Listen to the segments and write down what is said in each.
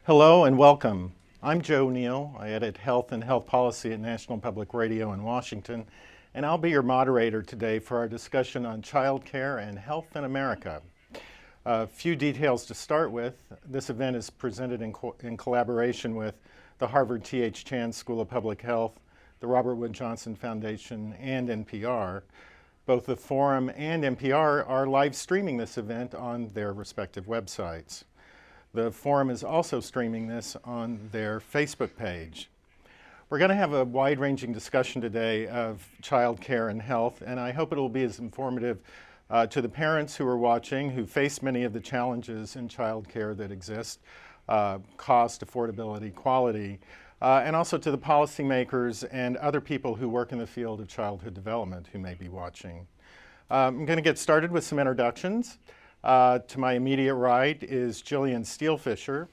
Hello and welcome. I'm Joe Neal. I edit Health and Health Policy at National Public Radio in Washington, and I'll be your moderator today for our discussion on childcare and health in America. A few details to start with. This event is presented in collaboration with the Harvard T.H. Chan School of Public Health, the Robert Wood Johnson Foundation, and NPR. Both the Forum and NPR are live streaming this event on their respective websites. The Forum is also streaming this on their Facebook page. We're going to have a wide-ranging discussion today of child care and health, and I hope it will be as informative to the parents who are watching, who face many of the challenges in child care that exist, cost, affordability, quality, and also to the policymakers and other people who work in the field of childhood development who may be watching. I'm going to get started with some introductions. To my immediate right is Jillian Steelfisher.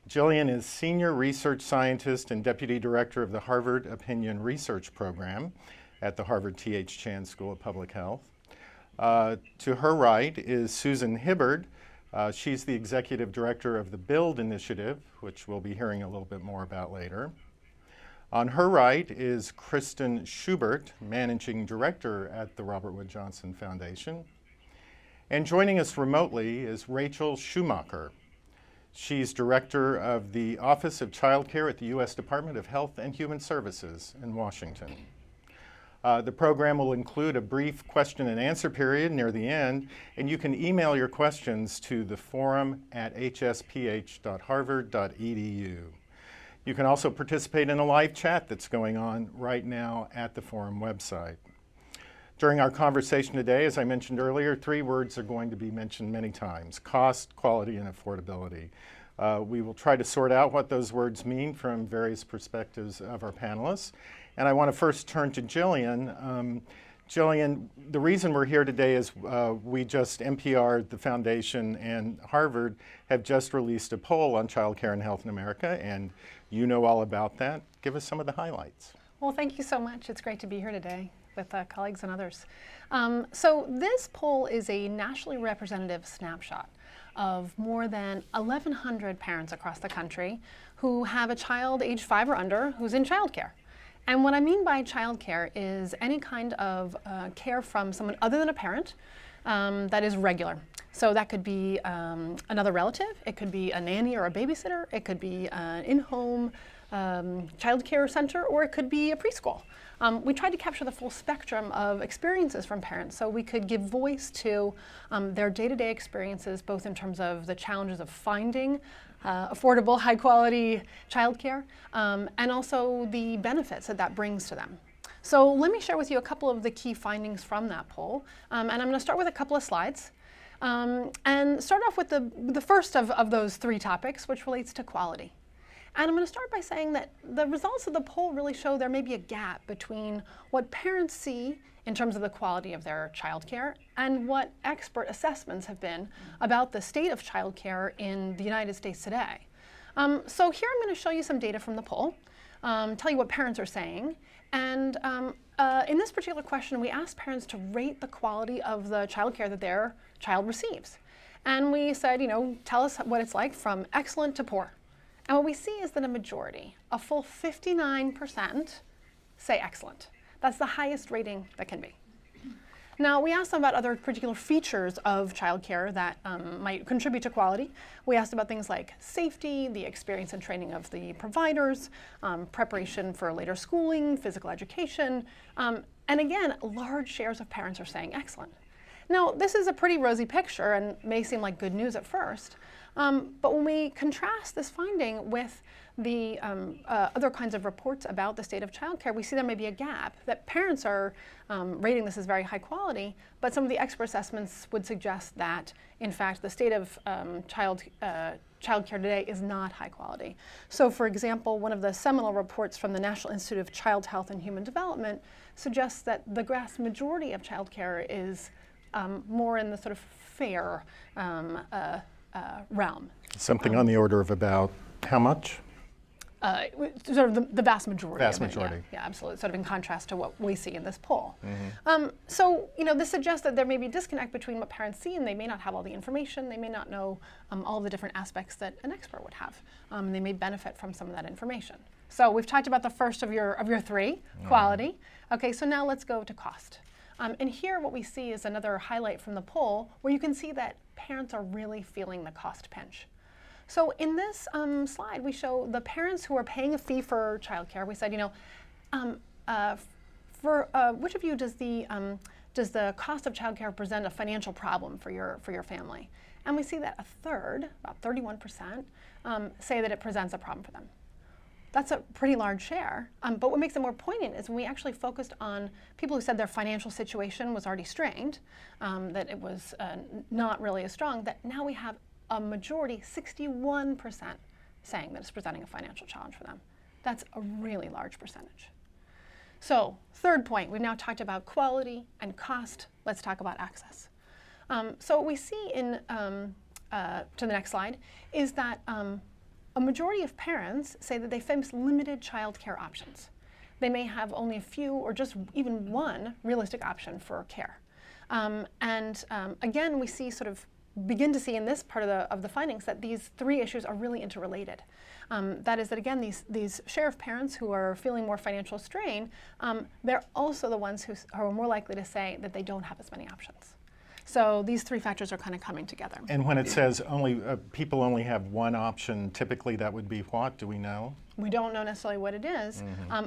Jillian is Senior Research Scientist and Deputy Director of the Harvard Opinion Research Program at the Harvard T.H. Chan School of Public Health. To her right is Susan Hibbard. She's the Executive Director of the BUILD Initiative, which we'll be hearing a little bit more about later. On her right is Kristen Schubert, Managing Director at the Robert Wood Johnson Foundation. And joining us remotely is Rachel Schumacher. She's Director of the Office of Child Care at the U.S. Department of Health and Human Services in Washington. The program will include a brief question and answer period near the end, and you can email your questions to theforum@hsph.harvard.edu. You can also participate in a live chat that's going on right now at the Forum website. During our conversation today, as I mentioned earlier, three words are going to be mentioned many times: cost, quality, and affordability. We will try to sort out what those words mean from various perspectives of our panelists. And I want to first turn to Jillian. Jillian, the reason we're here today is NPR, the Foundation, and Harvard have just released a poll on child care and health in America, and you know all about that. Give us some of the highlights. Well, thank you so much. It's great to be here today with colleagues and others. So this poll is a nationally representative snapshot of more than 1,100 parents across the country who have a child age 5 or under who's in childcare. And what I mean by childcare is any kind of care from someone other than a parent that is regular. So that could be another relative, it could be a nanny or a babysitter, it could be an in-home child care center, or it could be a preschool. We tried to capture the full spectrum of experiences from parents so we could give voice to their day-to-day experiences, both in terms of the challenges of finding affordable, high-quality childcare, and also the benefits that brings to them. So let me share with you a couple of the key findings from that poll, and I'm going to start with a couple of slides, and start off with the first of those three topics, which relates to quality. And I'm going to start by saying that the results of the poll really show there may be a gap between what parents see in terms of the quality of their childcare and what expert assessments have been about the state of childcare in the United States today. So here I'm going to show you some data from the poll, tell you what parents are saying. And in this particular question, we asked parents to rate the quality of the childcare that their child receives. And we said, tell us what it's like from excellent to poor. And what we see is that a majority, a full 59%, say excellent. That's the highest rating that can be. Now, we asked them about other particular features of childcare that might contribute to quality. We asked about things like safety, the experience and training of the providers, preparation for later schooling, physical education, and again, large shares of parents are saying excellent. Now, this is a pretty rosy picture and may seem like good news at first, but when we contrast this finding with the other kinds of reports about the state of childcare, we see there may be a gap, that parents are rating this as very high quality, but some of the expert assessments would suggest that, in fact, the state of childcare today is not high quality. So, for example, one of the seminal reports from the National Institute of Child Health and Human Development suggests that the vast majority of childcare is more in the sort of fair realm. Something on the order of about how much? sort of the vast majority. Vast of it, majority. Yeah, absolutely. Sort of in contrast to what we see in this poll. So this suggests that there may be a disconnect between what parents see, and they may not have all the information. They may not know all the different aspects that an expert would have. They may benefit from some of that information. So we've talked about the first of your three, quality. Okay, so now let's go to cost. And here what we see is another highlight from the poll where you can see that parents are really feeling the cost pinch. So in this slide, we show the parents who are paying a fee for childcare. We said, for which of you does the cost of childcare present a financial problem for your family? And we see that a third, about 31%, say that it presents a problem for them. That's a pretty large share. But what makes it more poignant is when we actually focused on people who said their financial situation was already strained, that it was not really as strong, that now we have a majority, 61%, saying that it's presenting a financial challenge for them. That's a really large percentage. So, third point, we've now talked about quality and cost. Let's talk about access. So what we see in, to the next slide, is that a majority of parents say that they face limited childcare options. They may have only a few or just even one realistic option for care. Again, we begin to see in this part of the findings that these three issues are really interrelated. That is that, again, these share of parents who are feeling more financial strain, they're also the ones who are more likely to say that they don't have as many options. So these three factors are kind of coming together. And when it says people only have one option, typically that would be what? Do we know? We don't know necessarily what it is,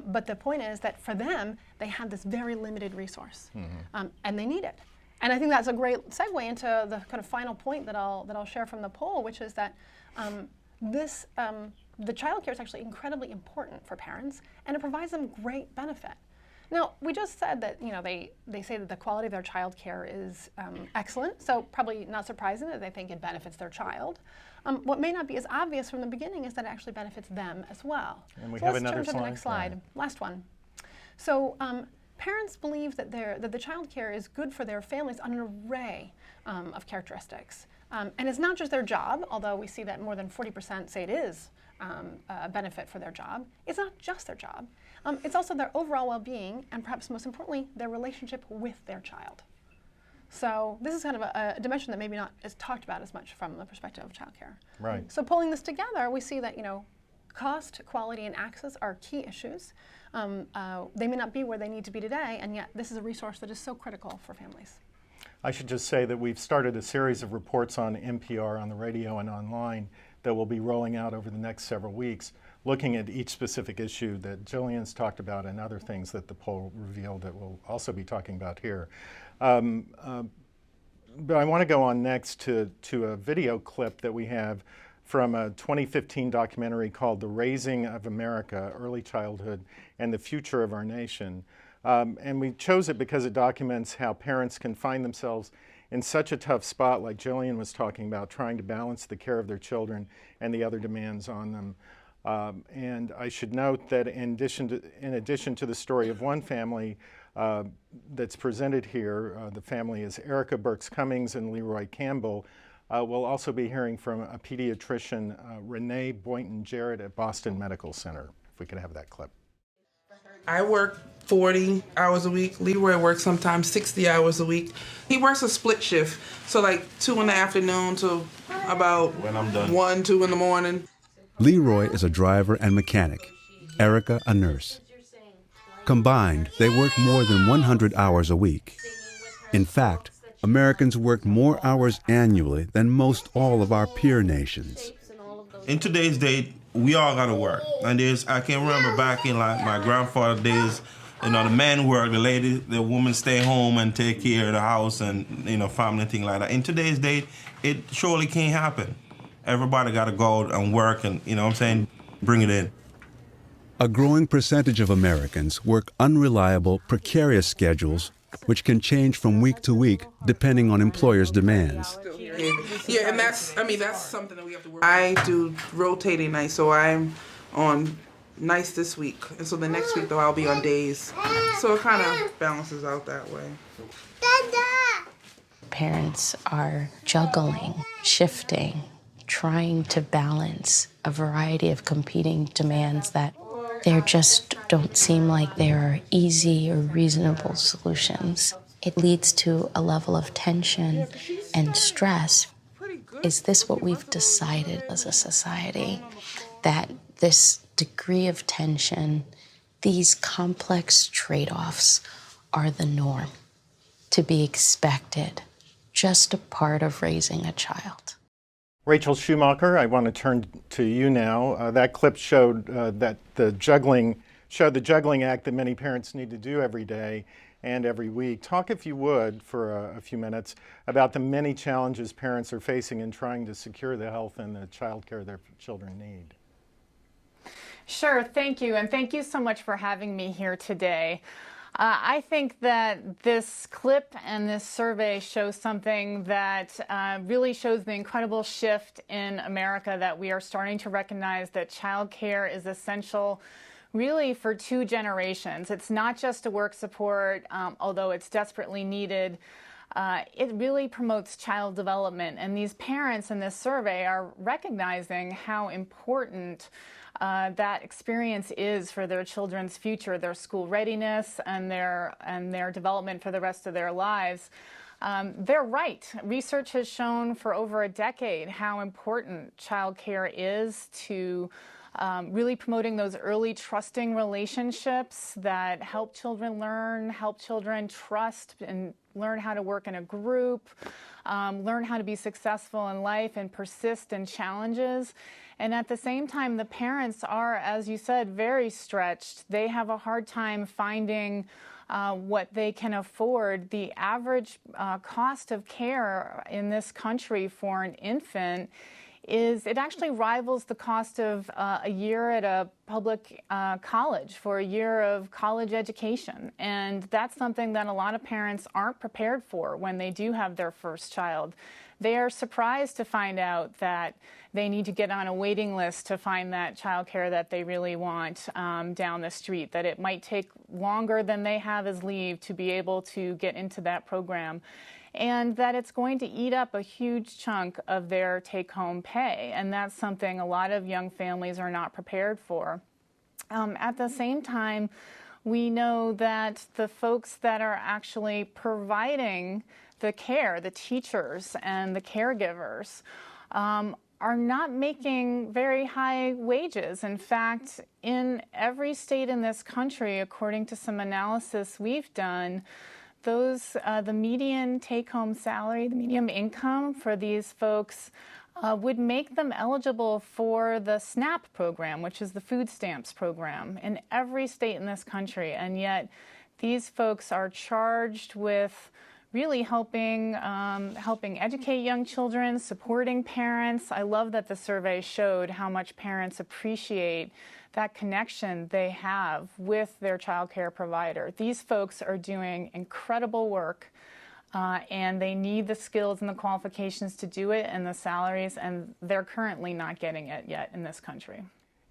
but the point is that for them, they have this very limited resource, and they need it. And I think that's a great segue into the kind of final point that I'll share from the poll, which is that the child care is actually incredibly important for parents, and it provides them great benefit. Now, we just said that they say that the quality of their child care is excellent, so probably not surprising that they think it benefits their child. What may not be as obvious from the beginning is that it actually benefits them as well. And we so have let's another turn to slide. the next slide, last one. So parents believe that the child care is good for their families on an array of characteristics. And it's not just their job, although we see that more than 40% say it is a benefit for their job. It's not just their job. It's also their overall well-being, and perhaps most importantly, their relationship with their child. So this is kind of a dimension that maybe not is talked about as much from the perspective of childcare. Right. So pulling this together, we see that cost, quality, and access are key issues. They may not be where they need to be today, and yet this is a resource that is so critical for families. I should just say that we've started a series of reports on NPR on the radio and online that will be rolling out over the next several weeks, looking at each specific issue that Jillian's talked about and other things that the poll revealed that we'll also be talking about here. But I want to go on next to a video clip that we have from a 2015 documentary called The Raising of America, Early Childhood and the Future of Our Nation. And we chose it because it documents how parents can find themselves in such a tough spot, like Jillian was talking about, trying to balance the care of their children and the other demands on them. And I should note that in addition to the story of one family that's presented here, the family is Erica Burks Cummings and Leroy Campbell. We'll also be hearing from a pediatrician, Renee Boynton Jarrett at Boston Medical Center, if we could have that clip. I work 40 hours a week. Leroy works sometimes 60 hours a week. He works a split shift, so like 2 in the afternoon to about when I'm done. 1, 2 in the morning. Leroy is a driver and mechanic, Erica a nurse. Combined, they work more than 100 hours a week. In fact, Americans work more hours annually than most all of our peer nations. In today's day, we all gotta work. And I can remember back in like my grandfather's days, the men work, the woman stay home and take care of the house and family and things like that. In today's day, it surely can't happen. Everybody gotta go out and work and bring it in. A growing percentage of Americans work unreliable, precarious schedules, which can change from week to week depending on employers' demands. Yeah, and that's something that we have to work on. I do rotating nights, so I'm on nights this week, and so the next week though I'll be on days. So it kind of balances out that way. Parents are juggling, shifting, trying to balance a variety of competing demands that there just don't seem like there are easy or reasonable solutions. It leads to a level of tension and stress. Is this what we've decided as a society? That this degree of tension, these complex trade-offs are the norm, to be expected, just a part of raising a child. Rachel Schumacher, I want to turn to you now. That clip showed that the juggling act that many parents need to do every day and every week. Talk, if you would, for a few minutes about the many challenges parents are facing in trying to secure the health and the child care their children need. Sure, thank you, and thank you so much for having me here today. I think that this clip and this survey shows something that really shows the incredible shift in America, that we are starting to recognize that childcare is essential really for two generations. It's not just a work support, although it's desperately needed. It really promotes child development, and these parents in this survey are recognizing how important that experience is for their children's future, their school readiness, and their development for the rest of their lives. They're right. Research has shown for over a decade how important childcare is to really promoting those early trusting relationships that help children learn, help children trust and learn how to work in a group, learn how to be successful in life and persist in challenges. And at the same time, the parents are, as you said, very stretched. They have a hard time finding what they can afford. The average cost of care in this country for an infant it actually rivals the cost of a year at a public college, for a year of college education. And that's something that a lot of parents aren't prepared for when they do have their first child. They are surprised to find out that they need to get on a waiting list to find that childcare that they really want down the street, that it might take longer than they have as leave to be able to get into that program, and that it's going to eat up a huge chunk of their take-home pay. And that's something a lot of young families are not prepared for. At the same time, we know that the folks that are actually providing the care, the teachers and the caregivers, are not making very high wages. In fact, in every state in this country, according to some analysis we've done, the median take-home salary, the median income for these folks would make them eligible for the SNAP program, which is the food stamps program, in every state in this country. And yet these folks are charged with really helping educate young children, supporting parents. I love that the survey showed how much parents appreciate that connection they have with their child care provider. These folks are doing incredible work, and they need the skills and the qualifications to do it and the salaries, and they're currently not getting it yet in this country.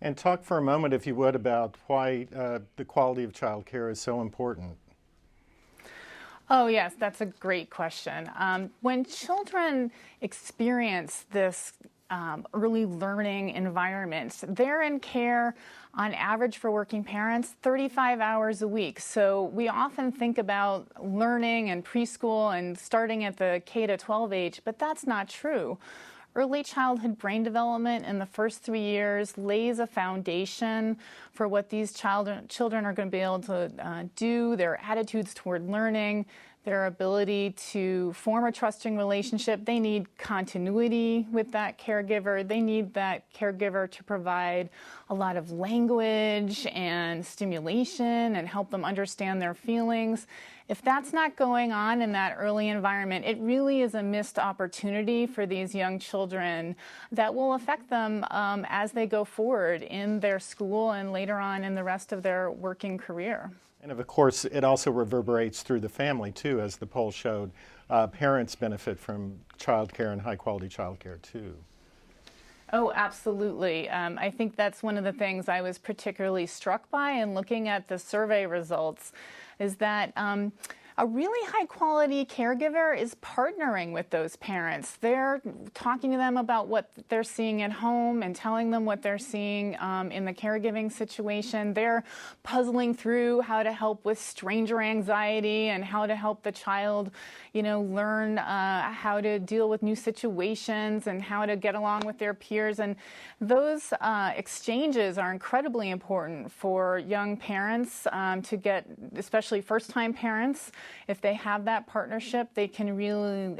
And talk for a moment, if you would, about why the quality of child care is so important. Oh, yes, that's a great question. When children experience this early learning environment, they're in care on average for working parents 35 hours a week. So we often think about learning and preschool and starting at the K to 12 age, but that's not true. Early childhood brain development in the first 3 years lays a foundation for what these children are going to be able to do, their attitudes toward learning, their ability to form a trusting relationship. They need continuity with that caregiver. They need that caregiver to provide a lot of language and stimulation and help them understand their feelings. If that's not going on in that early environment, it really is a missed opportunity for these young children that will affect them as they go forward in their school and later on in the rest of their working career. And of course, it also reverberates through the family too, as the poll showed. Parents benefit from childcare and high-quality childcare too. Oh, absolutely. I think that's one of the things I was particularly struck by in looking at the survey results, is that A really high quality caregiver is partnering with those parents. They're talking to them about what they're seeing at home and telling them what they're seeing in the caregiving situation. They're puzzling through how to help with stranger anxiety and how to help the child, learn how to deal with new situations and how to get along with their peers. And those exchanges are incredibly important for young parents to get, especially first-time parents. If they have that partnership, they can really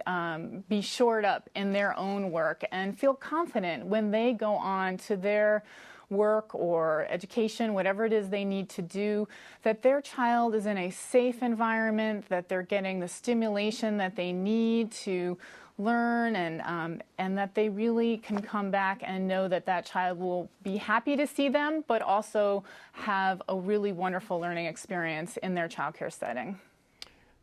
be shored up in their own work and feel confident when they go on to their work or education, whatever it is they need to do, that their child is in a safe environment, that they're getting the stimulation that they need to learn, and that they really can come back and know that that child will be happy to see them, but also have a really wonderful learning experience in their childcare setting.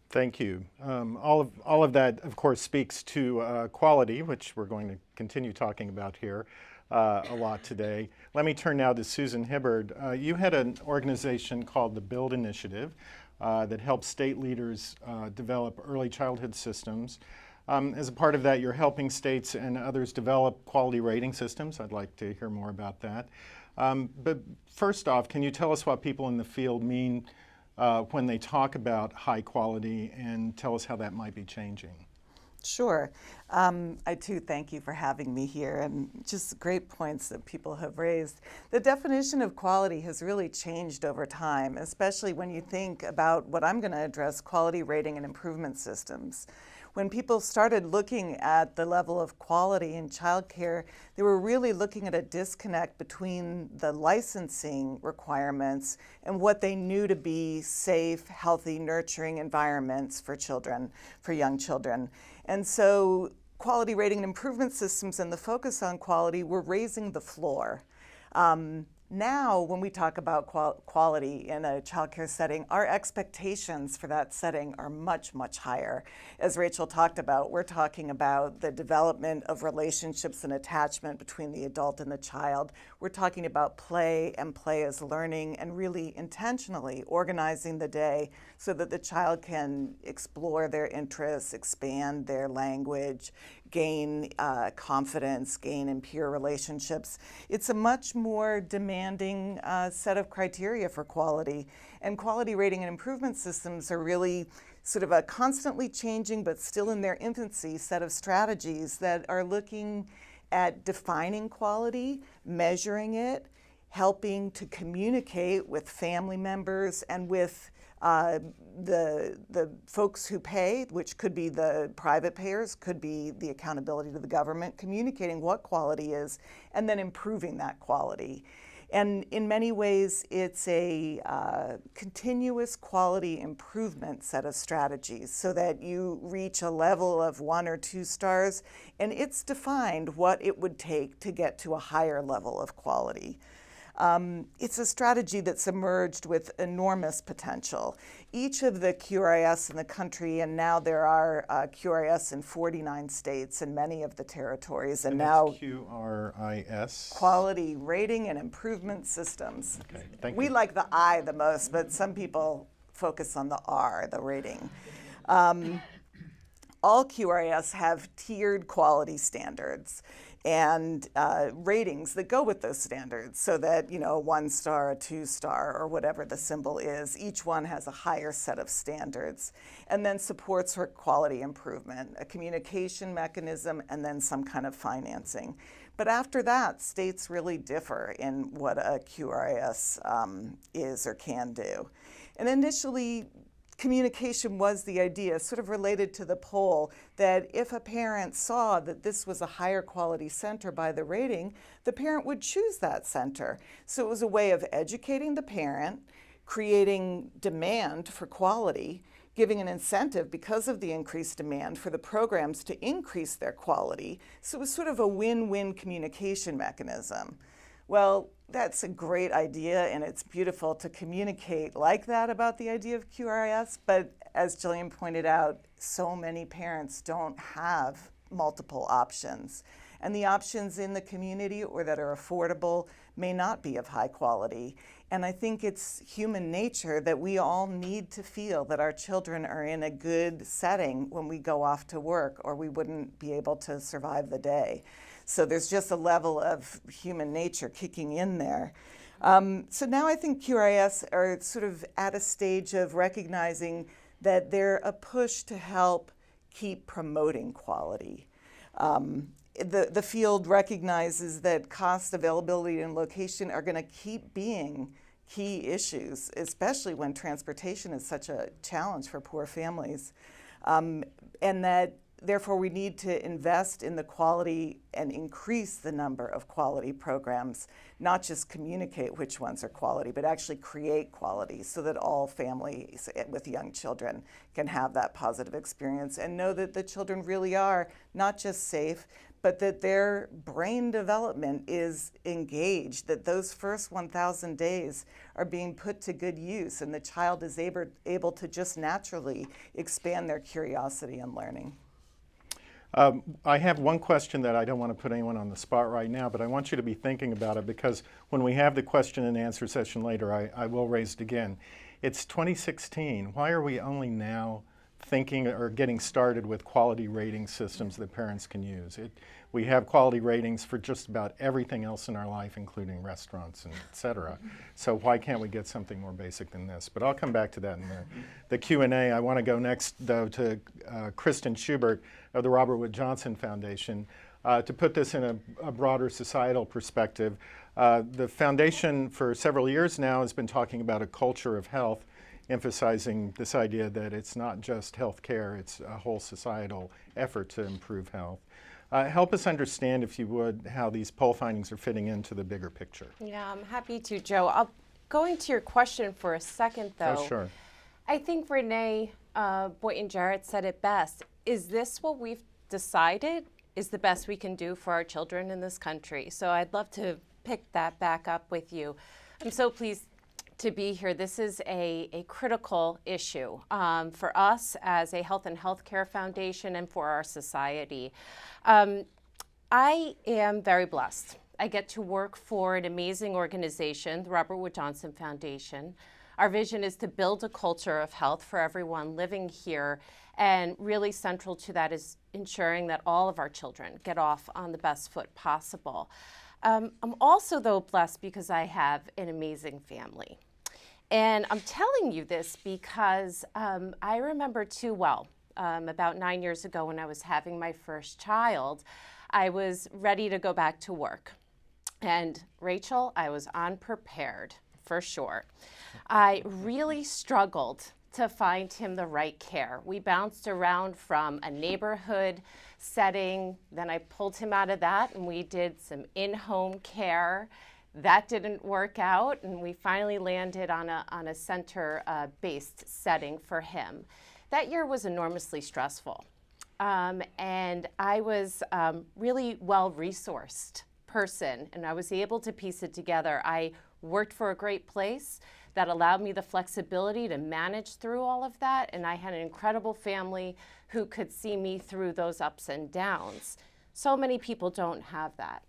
Thank you. All of that, of course, speaks to quality, which we're going to continue talking about here a lot today. Let me turn now to Susan Hibbard. You had an organization called the BUILD Initiative that helps state leaders develop early childhood systems. As a part of that, you're helping states and others develop quality rating systems. I'd like to hear more about that. But first off, can you tell us what people in the field mean when they talk about high quality, and tell us how that might be changing? Sure. I too thank you for having me here, and just great points that people have raised. The definition of quality has really changed over time, especially when you think about what I'm going to address, quality rating and improvement systems. When people started looking at the level of quality in childcare, they were really looking at a disconnect between the licensing requirements and what they knew to be safe, healthy, nurturing environments for children, for young children. And so quality rating and improvement systems and the focus on quality were raising the floor. Now, when we talk about quality in a childcare setting, our expectations for that setting are much, much higher. As Rachel talked about, we're talking about the development of relationships and attachment between the adult and the child. We're talking about play and play as learning, and really intentionally organizing the day so that the child can explore their interests, expand their language, gain confidence, gain in peer relationships. It's a much more demanding set of criteria for quality. And quality rating and improvement systems are really sort of a constantly changing, but still in their infancy, set of strategies that are looking at defining quality, measuring it, helping to communicate with family members and with the folks who pay, which could be the private payers, could be the accountability to the government, communicating what quality is, and then improving that quality. And in many ways, it's a continuous quality improvement set of strategies so that you reach a level of 1 or 2 stars, and it's defined what it would take to get to a higher level of quality. It's a strategy that's emerged with enormous potential. Each of the QRIS in the country, and now there are QRIS in 49 states and many of the territories, and now QRIS? Quality Rating and Improvement Systems. Okay, thank you. We like the I the most, but some people focus on the R, the rating. All QRIS have tiered quality standards and ratings that go with those standards, so that, 1 star, a 2 star, or whatever the symbol is, each one has a higher set of standards, and then supports for quality improvement, a communication mechanism, and then some kind of financing. But after that, states really differ in what a QRIS is or can do. And initially, communication was the idea, sort of related to the poll, that if a parent saw that this was a higher quality center by the rating, the parent would choose that center. So it was a way of educating the parent, creating demand for quality, giving an incentive because of the increased demand for the programs to increase their quality. So it was sort of a win-win communication mechanism. Well, that's a great idea, and it's beautiful to communicate like that about the idea of QRIS, but as Jillian pointed out, so many parents don't have multiple options. And the options in the community or that are affordable may not be of high quality. And I think it's human nature that we all need to feel that our children are in a good setting when we go off to work, or we wouldn't be able to survive the day. So there's just a level of human nature kicking in there. So now I think QRIS are sort of at a stage of recognizing that they're a push to help keep promoting quality. The field recognizes that cost, availability, and location are going to keep being key issues, especially when transportation is such a challenge for poor families, and that therefore we need to invest in the quality and increase the number of quality programs, not just communicate which ones are quality, but actually create quality so that all families with young children can have that positive experience and know that the children really are not just safe, but that their brain development is engaged, that those first 1,000 days are being put to good use, and the child is able to just naturally expand their curiosity and learning. I have one question that I don't want to put anyone on the spot right now, but I want you to be thinking about it, because when we have the question and answer session later, I will raise it again. It's 2016. Why are we only now thinking or getting started with quality rating systems that parents can use? We have quality ratings for just about everything else in our life, including restaurants and et cetera. So why can't we get something more basic than this? But I'll come back to that in the Q&A. I want to go next, though, to Kristen Schubert of the Robert Wood Johnson Foundation. To put this in a broader societal perspective, the foundation for several years now has been talking about a culture of health, emphasizing this idea that it's not just health care, it's a whole societal effort to improve health. Help us understand, if you would, how these poll findings are fitting into the bigger picture. Yeah, I'm happy to, Joe. Going to your question for a second, though. Oh, sure. I think Renee Boynton-Jarrett said it best. Is this what we've decided is the best we can do for our children in this country? So I'd love to pick that back up with you. I'm so pleased to be here. This is a critical issue for us as a health and healthcare foundation and for our society. I am very blessed. I get to work for an amazing organization, the Robert Wood Johnson Foundation. Our vision is to build a culture of health for everyone living here, and really central to that is ensuring that all of our children get off on the best foot possible. I'm also, though, blessed because I have an amazing family. And I'm telling you this because I remember too well, about 9 years ago when I was having my first child, I was ready to go back to work. And Rachel, I was unprepared, for sure. I really struggled to find him the right care. We bounced around from a neighborhood setting, then I pulled him out of that and we did some in-home care. That didn't work out, and we finally landed on a center-based setting for him. That year was enormously stressful, and I was really well-resourced person, and I was able to piece it together. I worked for a great place that allowed me the flexibility to manage through all of that, and I had an incredible family who could see me through those ups and downs. So many people don't have that.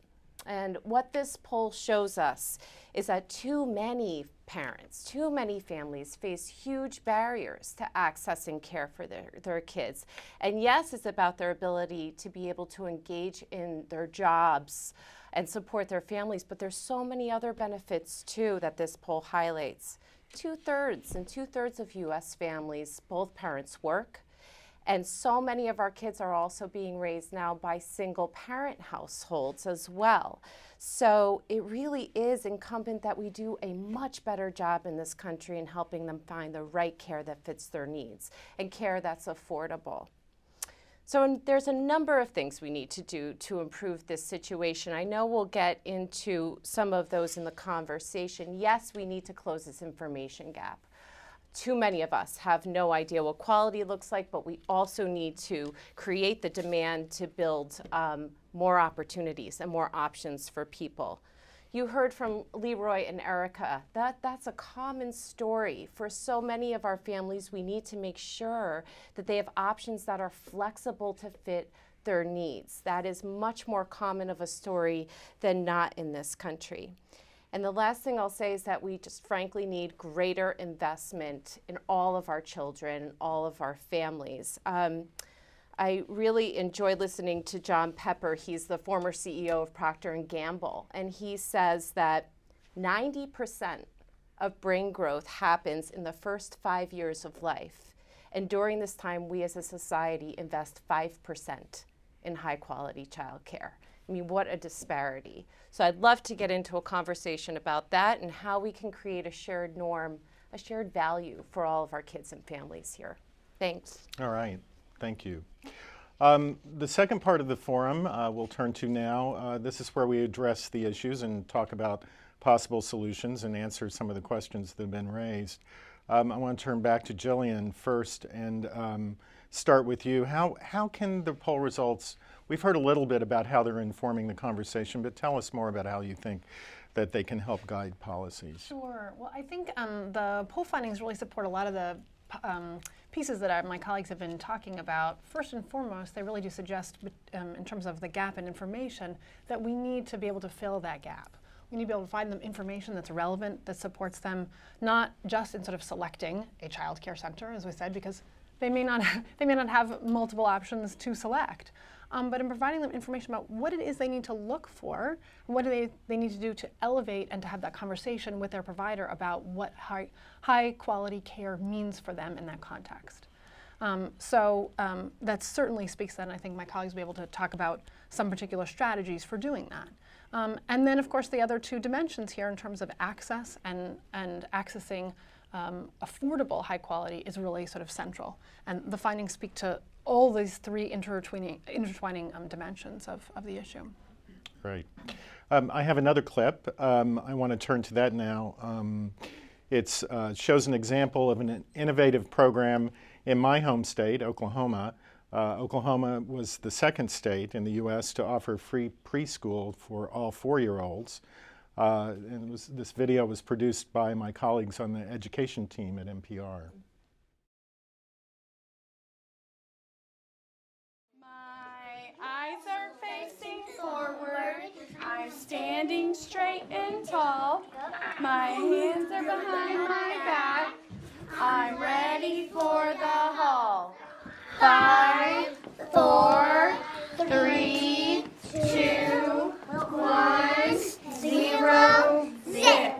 And what this poll shows us is that too many parents, too many families face huge barriers to accessing care for their kids. And yes, it's about their ability to be able to engage in their jobs and support their families, but there's so many other benefits too that this poll highlights. 2/3 of U.S. families, both parents work. And so many of our kids are also being raised now by single parent households as well. So it really is incumbent that we do a much better job in this country in helping them find the right care that fits their needs and care that's affordable. So there's a number of things we need to do to improve this situation. I know we'll get into some of those in the conversation. Yes, we need to close this information gap. Too many of us have no idea what quality looks like, but we also need to create the demand to build more opportunities and more options for people. You heard from Leroy and Erica. That's a common story. For so many of our families, we need to make sure that they have options that are flexible to fit their needs. That is much more common of a story than not in this country. And the last thing I'll say is that we just frankly need greater investment in all of our children, all of our families. I really enjoyed listening to John Pepper. He's the former CEO of Procter & Gamble, and he says that 90% of brain growth happens in the first 5 years of life. And during this time, we as a society invest 5% in high quality childcare. I mean, what a disparity. So I'd love to get into a conversation about that and how we can create a shared norm, a shared value for all of our kids and families here. Thanks. All right, thank you. The second part of the forum we'll turn to now. This is where we address the issues and talk about possible solutions and answer some of the questions that have been raised. I want to turn back to Jillian first and start with you. How can the poll results, we've heard a little bit about how they're informing the conversation, but tell us more about how you think that they can help guide policies. Sure. Well, I think the poll findings really support a lot of the pieces that my colleagues have been talking about. First and foremost, they really do suggest, in terms of the gap in information, that we need to be able to fill that gap. We need to be able to find them information that's relevant, that supports them, not just in sort of selecting a child care center, as we said, because they may not have multiple options to select, but in providing them information about what it is they need to look for, what do they need to do to elevate and to have that conversation with their provider about what high quality care means for them in that context. That certainly speaks to that, and I think my colleagues will be able to talk about some particular strategies for doing that. And then, of course, the other two dimensions here in terms of access and accessing affordable high quality is really sort of central. And the findings speak to all these three intertwining dimensions of the issue. Great. I have another clip. I want to turn to that now. It shows an example of an innovative program in my home state, Oklahoma. Oklahoma was the second state in the U.S. to offer free preschool for all 4-year-olds. And this video was produced by my colleagues on the education team at NPR. My eyes are facing forward. I'm standing straight and tall. My hands are behind my back. I'm ready for the hall. 5, 4, 3, 2, 1, 0, zip.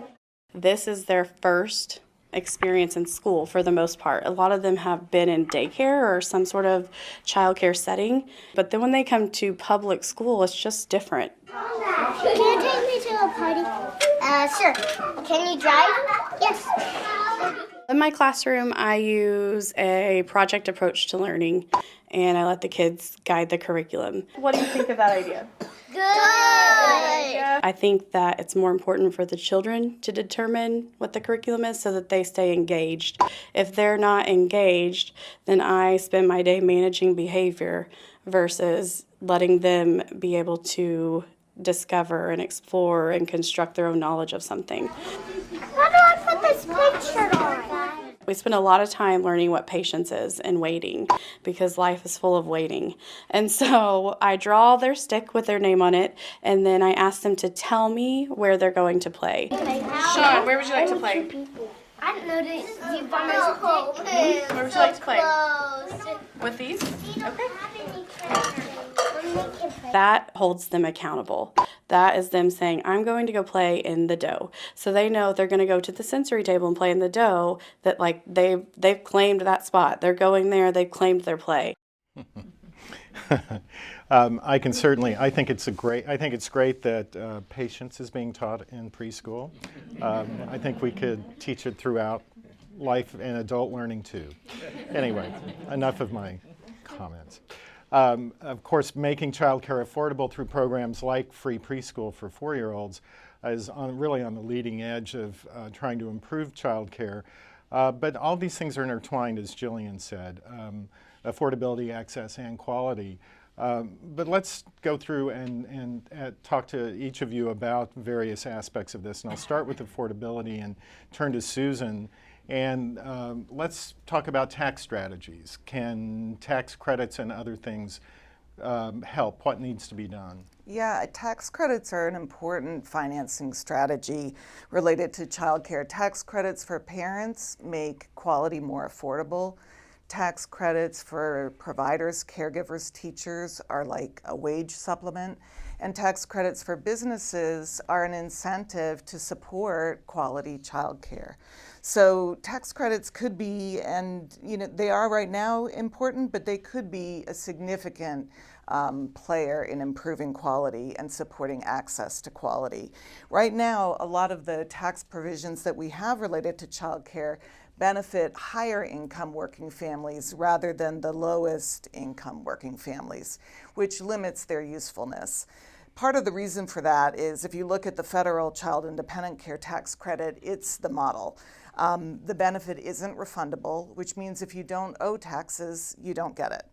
This is their first experience in school for the most part. A lot of them have been in daycare or some sort of childcare setting, but then when they come to public school, it's just different. Can you take me to a party? Sure. Can you drive? Yes. In my classroom, I use a project approach to learning, and I let the kids guide the curriculum. What do you think of that idea? Good. I think that it's more important for the children to determine what the curriculum is so that they stay engaged. If they're not engaged, then I spend my day managing behavior versus letting them be able to discover and explore and construct their own knowledge of something. How do I put this picture on? We spend a lot of time learning what patience is and waiting because life is full of waiting. And so I draw their stick with their name on it, and then I ask them to tell me where they're going to play. Sean, where would you like to play? I didn't know that you buy my stick. Where would you like to play? With these? Okay. That holds them accountable. That is them saying, I'm going to go play in the dough. So they know they're going to go to the sensory table and play in the dough, that like they've claimed that spot. They're going there, they've claimed their play. I think it's great that patience is being taught in preschool. I think we could teach it throughout life and adult learning too. Anyway, enough of my comments. Of course, making childcare affordable through programs like free preschool for 4-year-olds is really on the leading edge of trying to improve childcare. But all these things are intertwined, as Jillian said, affordability, access, and quality. But let's go through and talk to each of you about various aspects of this. And I'll start with affordability and turn to Susan. And let's talk about tax strategies. Can tax credits and other things help? What needs to be done? Yeah, tax credits are an important financing strategy related to childcare. Tax credits for parents make quality more affordable. Tax credits for providers, caregivers, teachers are like a wage supplement. And tax credits for businesses are an incentive to support quality childcare. So tax credits could be, and they are right now important, but they could be a significant player in improving quality and supporting access to quality. Right now, a lot of the tax provisions that we have related to childcare benefit higher income working families rather than the lowest income working families, which limits their usefulness. Part of the reason for that is if you look at the federal child independent care tax credit, it's the model. The benefit isn't refundable, which means if you don't owe taxes, you don't get it.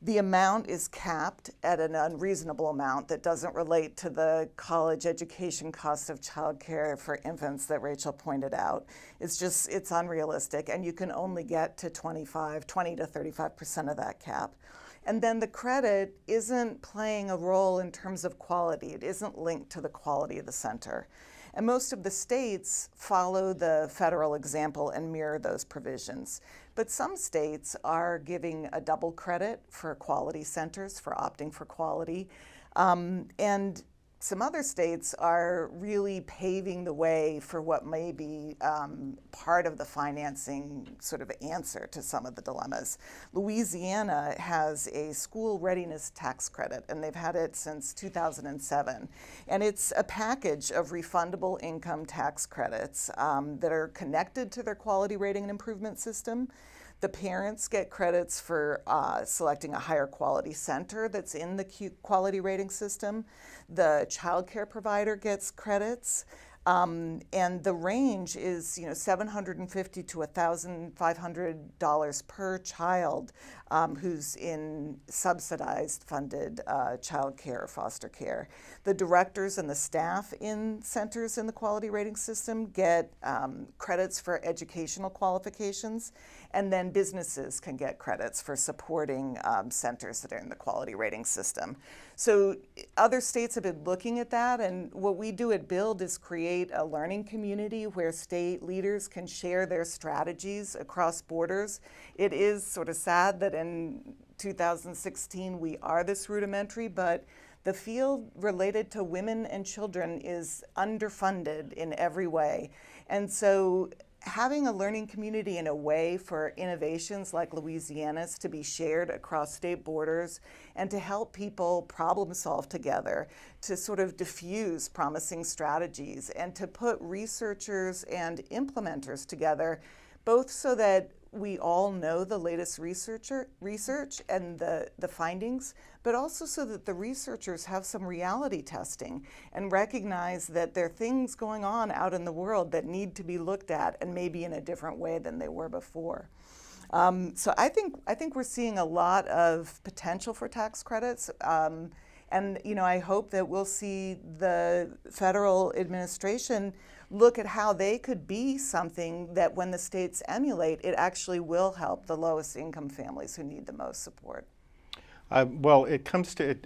The amount is capped at an unreasonable amount that doesn't relate to the college education cost of childcare for infants that Rachel pointed out. It's unrealistic, and you can only get to 20 to 35% of that cap. And then the credit isn't playing a role in terms of quality. It isn't linked to the quality of the center. And most of the states follow the federal example and mirror those provisions. But some states are giving a double credit for quality centers, for opting for quality. And some other states are really paving the way for what may be part of the financing sort of answer to some of the dilemmas. Louisiana has a school readiness tax credit, and they've had it since 2007. And it's a package of refundable income tax credits that are connected to their quality rating and improvement system. The parents get credits for selecting a higher quality center that's in the quality rating system. The child care provider gets credits. And the range is $750 to $1,500 per child who's in subsidized funded child care or foster care. The directors and the staff in centers in the quality rating system get credits for educational qualifications, and then businesses can get credits for supporting centers that are in the quality rating system. So other states have been looking at that, and what we do at BUILD is create a learning community where state leaders can share their strategies across borders. It is sort of sad that in 2016 we are this rudimentary, but the field related to women and children is underfunded in every way. And so having a learning community and a way for innovations like Louisiana's to be shared across state borders and to help people problem solve together, to sort of diffuse promising strategies and to put researchers and implementers together, both so that we all know the latest research and the findings, but also so that the researchers have some reality testing and recognize that there are things going on out in the world that need to be looked at, and maybe in a different way than they were before. So I think we're seeing a lot of potential for tax credits. And I hope that we'll see the federal administration look at how they could be something that when the states emulate, it actually will help the lowest income families who need the most support. Well, it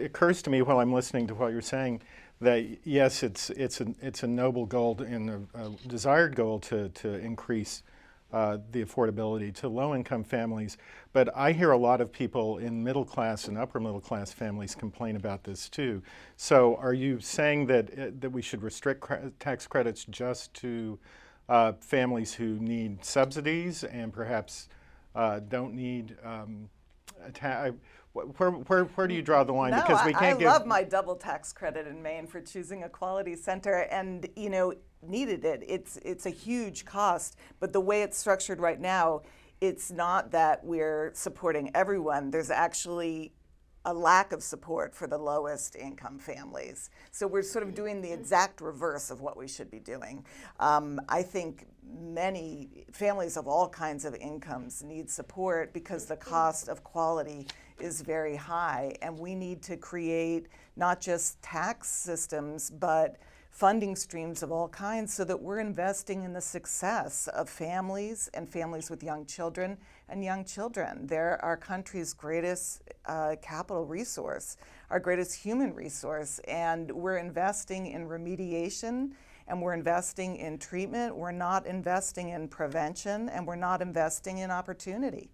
occurs to me while I'm listening to what you're saying that yes, it's a noble goal and a desired goal to increase the affordability to low-income families, but I hear a lot of people in middle class and upper middle class families complain about this too. So are you saying that we should restrict tax credits just to families who need subsidies and perhaps don't need where do you draw the line? No, because we can't I love my double tax credit in Maine for choosing a quality center, and needed it. It's a huge cost, but the way it's structured right now, it's not that we're supporting everyone. There's actually a lack of support for the lowest income families. So we're sort of doing the exact reverse of what we should be doing. I think many families of all kinds of incomes need support because the cost of quality is very high, and we need to create not just tax systems, but funding streams of all kinds so that we're investing in the success of families and families with young children and young children. They're our country's greatest capital resource, our greatest human resource, and we're investing in remediation and we're investing in treatment. We're not investing in prevention, and we're not investing in opportunity.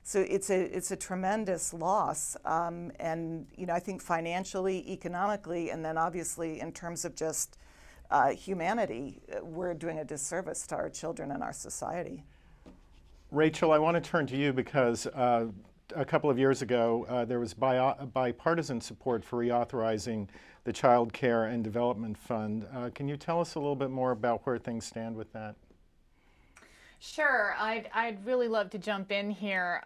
So it's a tremendous loss, and I think financially, economically, and then obviously in terms of just humanity, we're doing a disservice to our children and our society. Rachel, I want to turn to you because a couple of years ago there was bipartisan support for reauthorizing the Child Care and Development Fund. Can you tell us a little bit more about where things stand with that? Sure, I'd really love to jump in here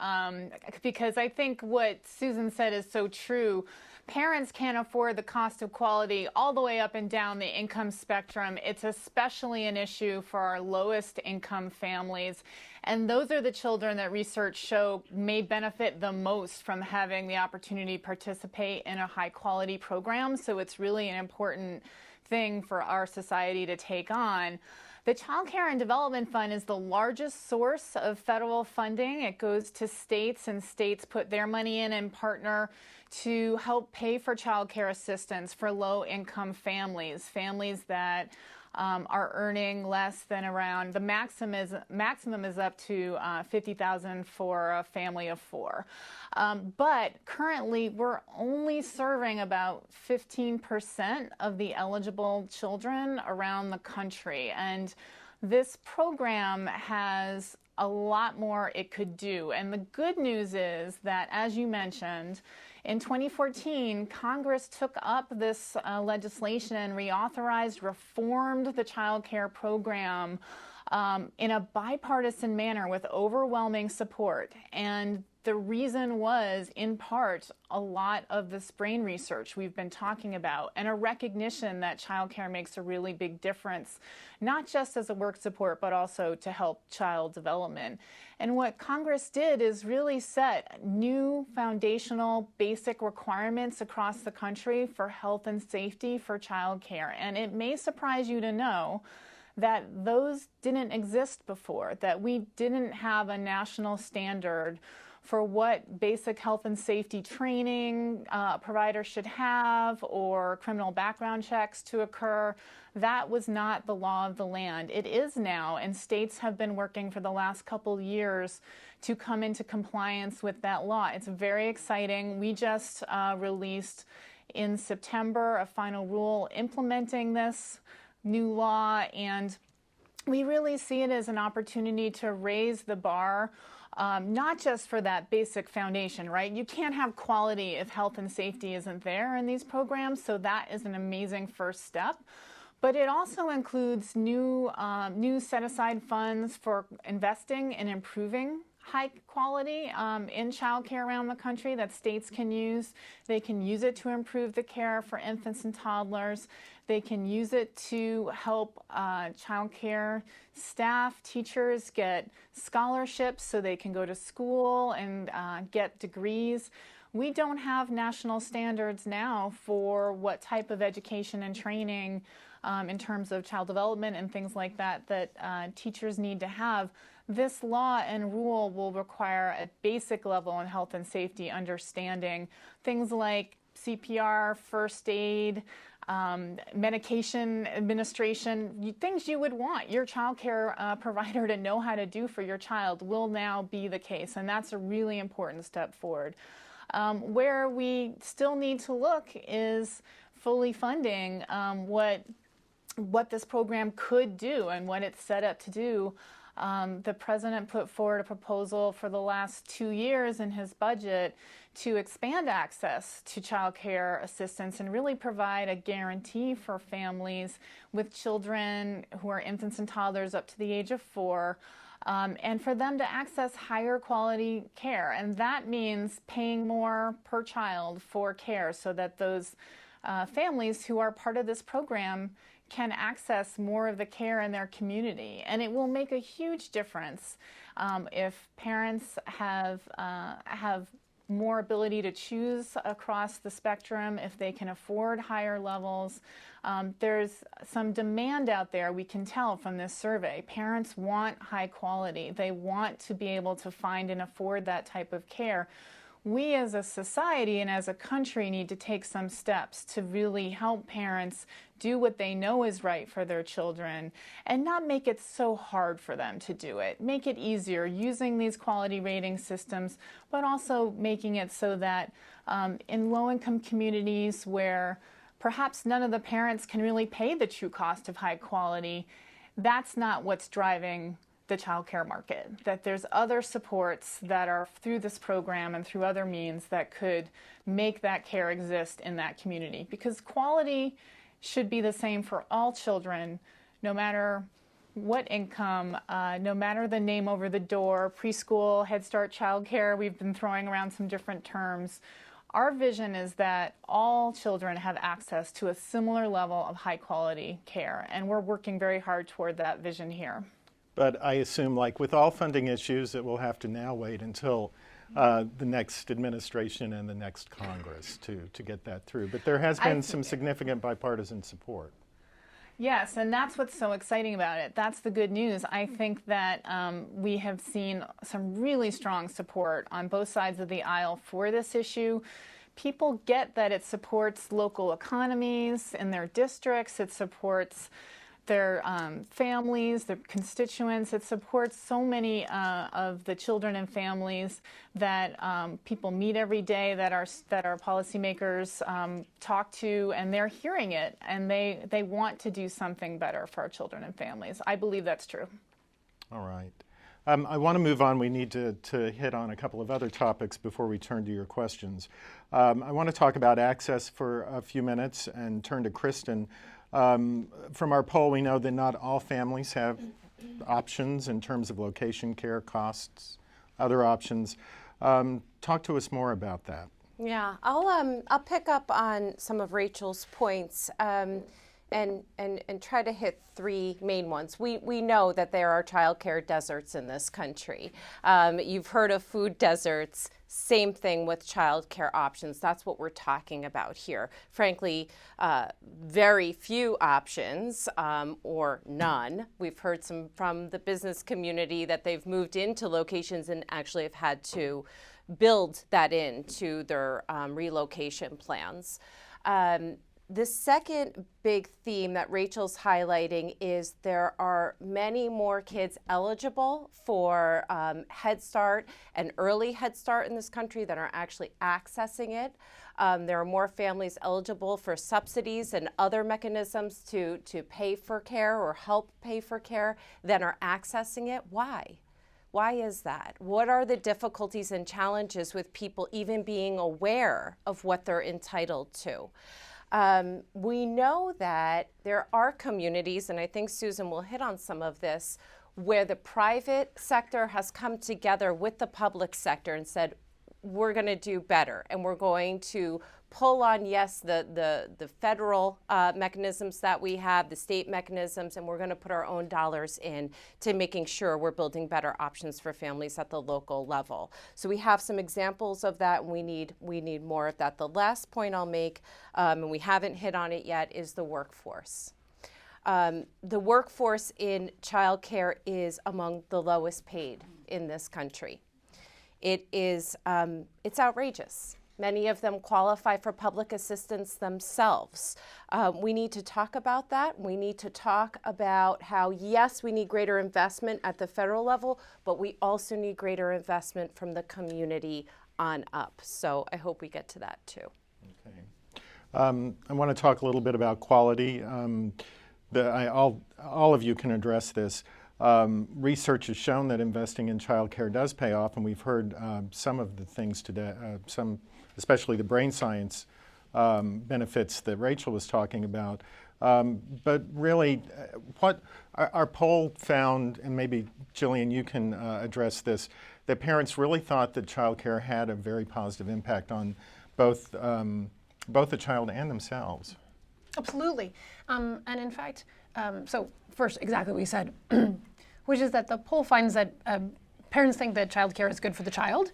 because I think what Susan said is so true. Parents can't afford the cost of quality all the way up and down the income spectrum. It's especially an issue for our lowest income families. And those are the children that research show may benefit the most from having the opportunity to participate in a high quality program. So it's really an important thing for our society to take on. The Child Care and Development Fund is the largest source of federal funding. It goes to states, and states put their money in and partner to help pay for child care assistance for low-income families, families that are earning less than around, the maximum is up to $50,000 for a family of 4. But currently, we're only serving about 15% of the eligible children around the country. And this program has a lot more it could do. And the good news is that, as you mentioned, in 2014, Congress took up this legislation and reauthorized, reformed the child care program in a bipartisan manner with overwhelming support. And the reason was, in part, a lot of this brain research we've been talking about and a recognition that childcare makes a really big difference, not just as a work support, but also to help child development. And what Congress did is really set new foundational basic requirements across the country for health and safety for childcare. And it may surprise you to know that those didn't exist before, that we didn't have a national standard for what basic health and safety training a provider should have or criminal background checks to occur. That was not the law of the land. It is now, and states have been working for the last couple years to come into compliance with that law. It's very exciting. We just released in September a final rule implementing this new law, and we really see it as an opportunity to raise the bar, not just for that basic foundation, right? You can't have quality if health and safety isn't there in these programs, so that is an amazing first step. But it also includes new set-aside funds for investing and improving high quality in childcare around the country that states can use. They can use it to improve the care for infants and toddlers. They can use it to help childcare staff, teachers get scholarships so they can go to school and get degrees. We don't have national standards now for what type of education and training in terms of child development and things like that that teachers need to have. This law and rule will require a basic level in health and safety understanding, things like CPR, first aid, medication administration, things you would want your child care provider to know how to do for your child will now be the case, and that's a really important step forward. Where we still need to look is fully funding what this program could do and what it's set up to do. The president put forward a proposal for the last 2 years in his budget to expand access to child care assistance and really provide a guarantee for families with children who are infants and toddlers up to the age of 4, and for them to access higher quality care. And that means paying more per child for care so that those families who are part of this program can access more of the care in their community. And it will make a huge difference if parents have more ability to choose across the spectrum if they can afford higher levels. There's some demand out there, we can tell from this survey. Parents want high quality. They want to be able to find and afford that type of care. We as a society and as a country need to take some steps to really help parents do what they know is right for their children and not make it so hard for them to do it. Make it easier using these quality rating systems, but also making it so that in low-income communities where perhaps none of the parents can really pay the true cost of high quality, that's not what's driving the child care market, that there's other supports that are through this program and through other means that could make that care exist in that community. Because quality should be the same for all children, no matter what income, no matter the name over the door, preschool, Head Start, child care, we've been throwing around some different terms. Our vision is that all children have access to a similar level of high quality care, and we're working very hard toward that vision here. But I assume, like with all funding issues, it will have to now wait until the next administration and the next Congress to get that through. But there has been some significant bipartisan support. Yes, and that's what's so exciting about it. That's the good news. I think that we have seen some really strong support on both sides of the aisle for this issue. People get that it supports local economies in their districts. It supports their families, their constituents. It supports so many of the children and families that people meet every day, that our policymakers talk to, and they're hearing it, and they want to do something better for our children and families. I believe that's true. All right. I want to move on. We need to hit on a couple of other topics before we turn to your questions. I want to talk about access for a few minutes and turn to Kristen. From our poll, we know that not all families have options in terms of location, care, costs, other options. Talk to us more about that. Yeah, I'll pick up on some of Rachel's points and try to hit three main ones. We know that there are childcare deserts in this country. You've heard of food deserts. Same thing with childcare options. That's what we're talking about here. Frankly, very few options or none. We've heard some from the business community that they've moved into locations and actually have had to build that into their relocation plans. The second big theme that Rachel's highlighting is there are many more kids eligible for Head Start and early Head Start in this country than are actually accessing it. There are more families eligible for subsidies and other mechanisms to pay for care or help pay for care than are accessing it. Why? Why is that? What are the difficulties and challenges with people even being aware of what they're entitled to? We know that there are communities, and I think Susan will hit on some of this, where the private sector has come together with the public sector and said, we're going to do better, and we're going to pull on, yes, the federal mechanisms that we have, the state mechanisms, and we're going to put our own dollars in to making sure we're building better options for families at the local level. So we have some examples of that, and we need more of that. The last point I'll make, and we haven't hit on it yet, is the workforce. The workforce in childcare is among the lowest paid in this country. It is, it's outrageous. Many of them qualify for public assistance themselves. We need to talk about that. We need to talk about how, yes, we need greater investment at the federal level, but we also need greater investment from the community on up. So I hope we get to that too. Okay. I want to talk a little bit about quality. All of you can address this. Research has shown that investing in childcare does pay off, and we've heard some of the things today, especially the brain science benefits that Rachel was talking about. But really, what our poll found, and maybe Jillian, you can address this, that parents really thought that childcare had a very positive impact on both the child and themselves. Absolutely. And in fact, so first, exactly what you said, which is that the poll finds that parents think that childcare is good for the child,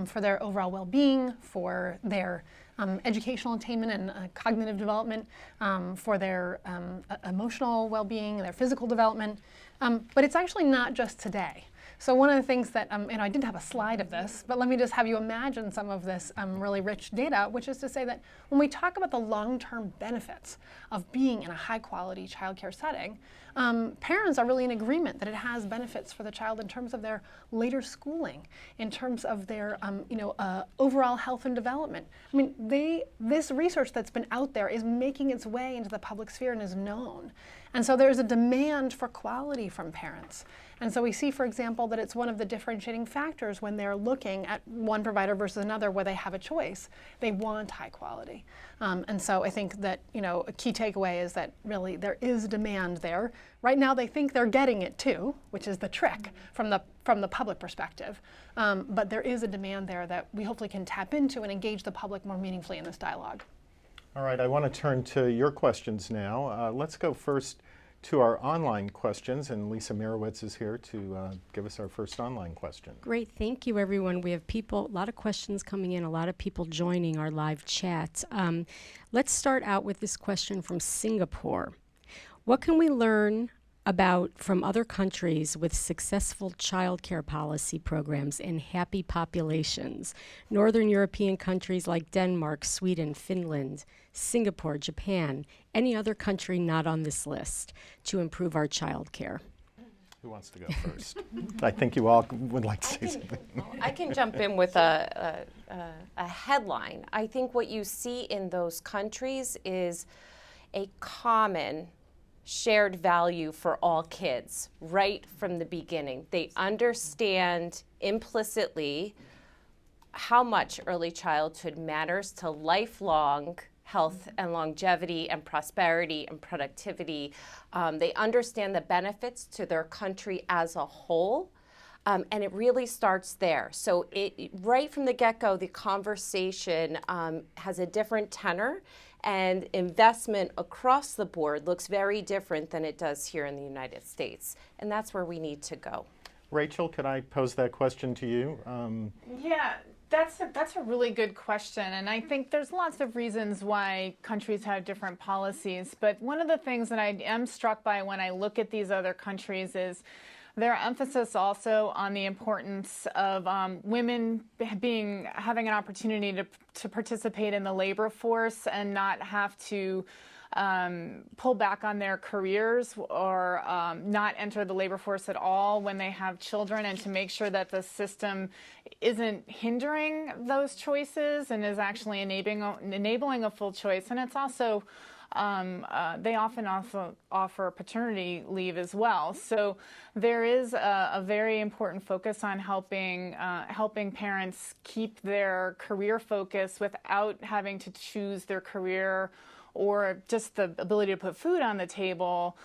for their overall well-being, for their educational attainment and cognitive development, for their emotional well-being, their physical development. But it's actually not just today. So one of the things that, I didn't have a slide of this, but let me just have you imagine some of this really rich data, which is to say that when we talk about the long-term benefits of being in a high-quality childcare setting, parents are really in agreement that it has benefits for the child in terms of their later schooling, in terms of their overall health and development. I mean, this research that's been out there is making its way into the public sphere and is known. And so there's a demand for quality from parents. And so we see, for example, that it's one of the differentiating factors when they're looking at one provider versus another where they have a choice. They want high quality. And so I think that, a key takeaway is that really there is demand there. Right now they think they're getting it too, which is the trick from the public perspective. But there is a demand there that we hopefully can tap into and engage the public more meaningfully in this dialogue. All right, I want to turn to your questions now. Let's go first to our online questions, and Lisa Mirowitz is here to give us our first online question. Great, thank you everyone. We have a lot of questions coming in, a lot of people joining our live chat. Let's start out with this question from Singapore. What can we learn from other countries with successful childcare policy programs and happy populations? Northern European countries like Denmark, Sweden, Finland, Singapore, Japan, any other country not on this list to improve our childcare? Who wants to go first? I think you all would like to say something. I can jump in with a headline. I think what you see in those countries is a common shared value for all kids right from the beginning. They understand implicitly how much early childhood matters to lifelong health and longevity and prosperity and productivity. They understand the benefits to their country as a whole. And it really starts there. So right from the get-go, the conversation has a different tenor, and investment across the board looks very different than it does here in the United States. And that's where we need to go. Rachel, could I pose that question to you? Yeah, that's a really good question. And I think there's lots of reasons why countries have different policies. But one of the things that I am struck by when I look at these other countries is their emphasis also on the importance of women having an opportunity to participate in the labor force and not have to pull back on their careers or not enter the labor force at all when they have children, and to make sure that the system isn't hindering those choices and is actually enabling a full choice. And it's also they often also offer paternity leave as well. So there is a very important focus on helping parents keep their career focus without having to choose their career or just the ability to put food on the table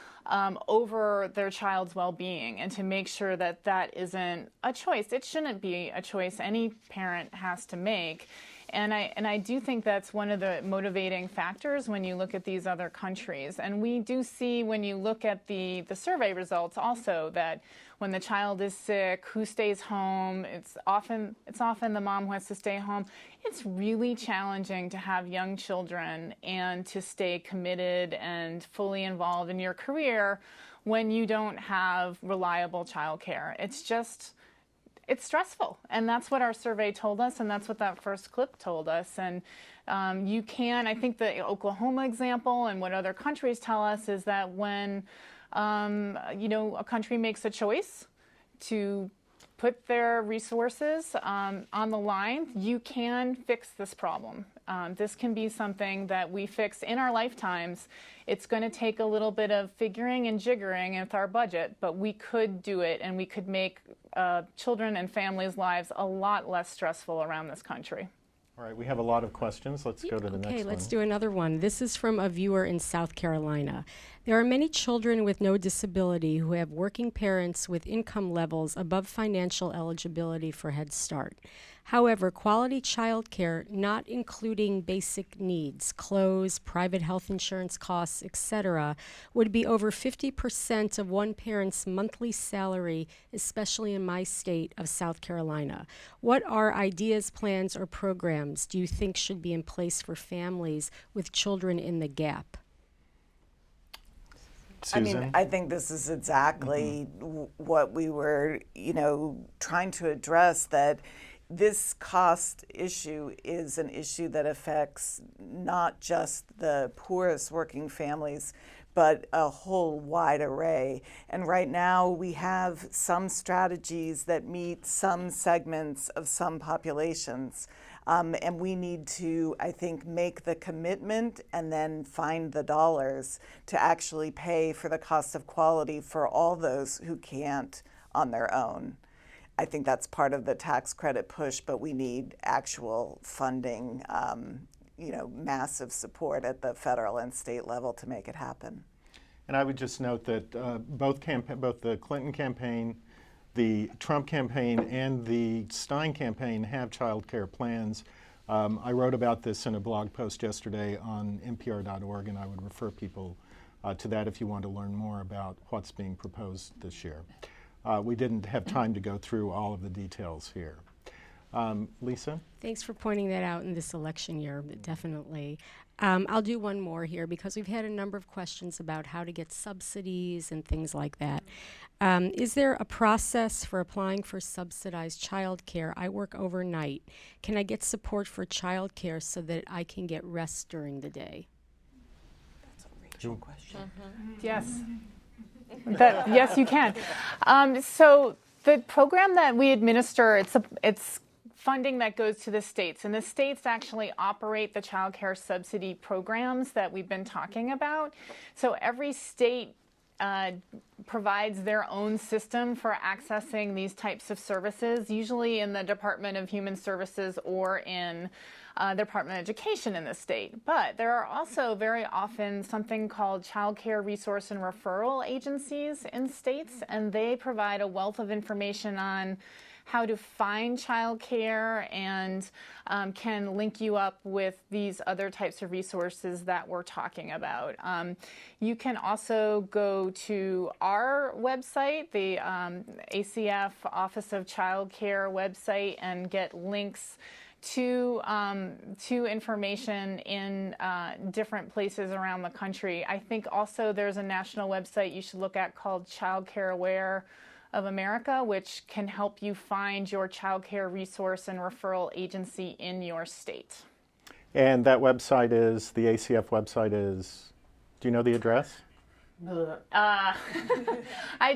over their child's well-being, and to make sure that that isn't a choice. It shouldn't be a choice any parent has to make. And I do think that's one of the motivating factors when you look at these other countries. And we do see, when you look at the survey results also, that when the child is sick, who stays home, it's often the mom who has to stay home. It's really challenging to have young children and to stay committed and fully involved in your career when you don't have reliable childcare. It's stressful, and that's what our survey told us, and that's what that first clip told us. And I think the Oklahoma example and what other countries tell us is that when a country makes a choice to put their resources on the line, you can fix this problem. This can be something that we fix in our lifetimes. It's going to take a little bit of figuring and jiggering with our budget, but we could do it, and we could make children and families' lives a lot less stressful around this country. All right, we have a lot of questions. Let's go to the next one. Okay, let's do another one. This is from a viewer in South Carolina. There are many children with no disability who have working parents with income levels above financial eligibility for Head Start. However, quality childcare, not including basic needs, clothes, private health insurance costs, etc., would be over 50% of one parent's monthly salary, especially in my state of South Carolina. What are ideas, plans, or programs do you think should be in place for families with children in the gap? Susan? I mean, I think this is exactly what we were, trying to address, that this cost issue is an issue that affects not just the poorest working families, but a whole wide array. And right now we have some strategies that meet some segments of some populations. And we need to, I think, make the commitment and then find the dollars to actually pay for the cost of quality for all those who can't on their own. I think that's part of the tax credit push, but we need actual funding, massive support at the federal and state level to make it happen. And I would just note that both the Clinton campaign, the Trump campaign, and the Stein campaign have child care plans. I wrote about this in a blog post yesterday on npr.org, and I would refer people to that if you want to learn more about what's being proposed this year. We didn't have time to go through all of the details here. Lisa? Thanks for pointing that out in this election year, definitely. I'll do one more here because we've had a number of questions about how to get subsidies and things like that. Is there a process for applying for subsidized childcare? I work overnight. Can I get support for childcare so that I can get rest during the day? That's a Rachel question. Yes. Yes, you can. So the program that we administer, it's funding that goes to the states, and the states actually operate the child care subsidy programs that we've been talking about. So every state provides their own system for accessing these types of services, usually in the Department of Human Services or in the Department of Education in the state. But there are also very often something called child care resource and referral agencies in states, and they provide a wealth of information on how to find child care and can link you up with these other types of resources that we're talking about. You can also go to our website, the ACF Office of Child Care website, and get links to information in different places around the country. I think also there's a national website you should look at called Child Care Aware of America, which can help you find your child care resource and referral agency in your state. And that website is, the ACF website is, do you know the address? I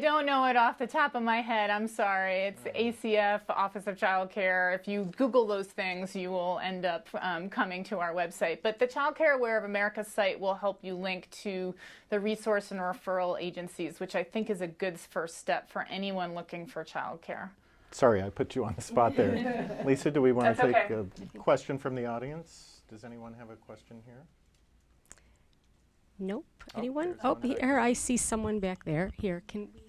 don't know it off the top of my head. I'm sorry. It's ACF Office of Child Care. If you Google those things, you will end up coming to our website. But the Child Care Aware of America site will help you link to the resource and referral agencies, which I think is a good first step for anyone looking for child care. Sorry, I put you on the spot there. Lisa, do we want to That's take okay. a question from the audience? Does anyone have a question here? Nope. Oh, Anyone? there's Oh, one right here, I see someone back there. Here, can we?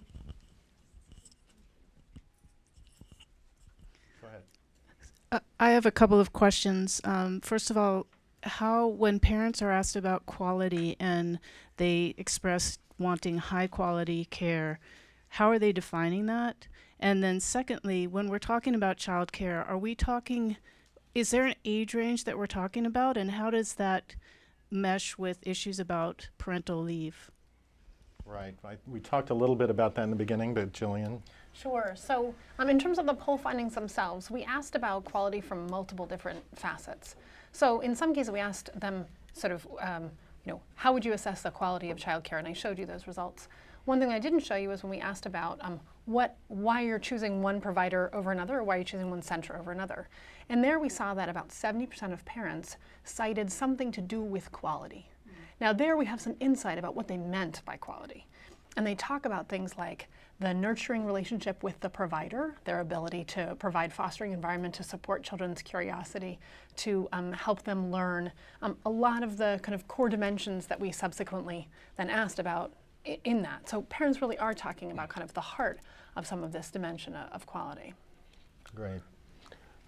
Go ahead. I have a couple of questions. First of all, when parents are asked about quality and they express wanting high quality care, how are they defining that? And then secondly, when we're talking about child care, is there an age range that we're talking about, and how does that mesh with issues about parental leave? Right. We talked a little bit about that in the beginning, but Jillian? Sure. So in terms of the poll findings themselves, we asked about quality from multiple different facets. So in some cases, we asked them sort of, how would you assess the quality of childcare? And I showed you those results. One thing I didn't show you is when we asked about why you're choosing one provider over another, or why you're choosing one center over another. And there we saw that about 70% of parents cited something to do with quality. Now there we have some insight about what they meant by quality. And they talk about things like the nurturing relationship with the provider, their ability to provide fostering environment to support children's curiosity, to help them learn, a lot of the kind of core dimensions that we subsequently then asked about in that. So parents really are talking about kind of the heart of some of this dimension of quality. Great.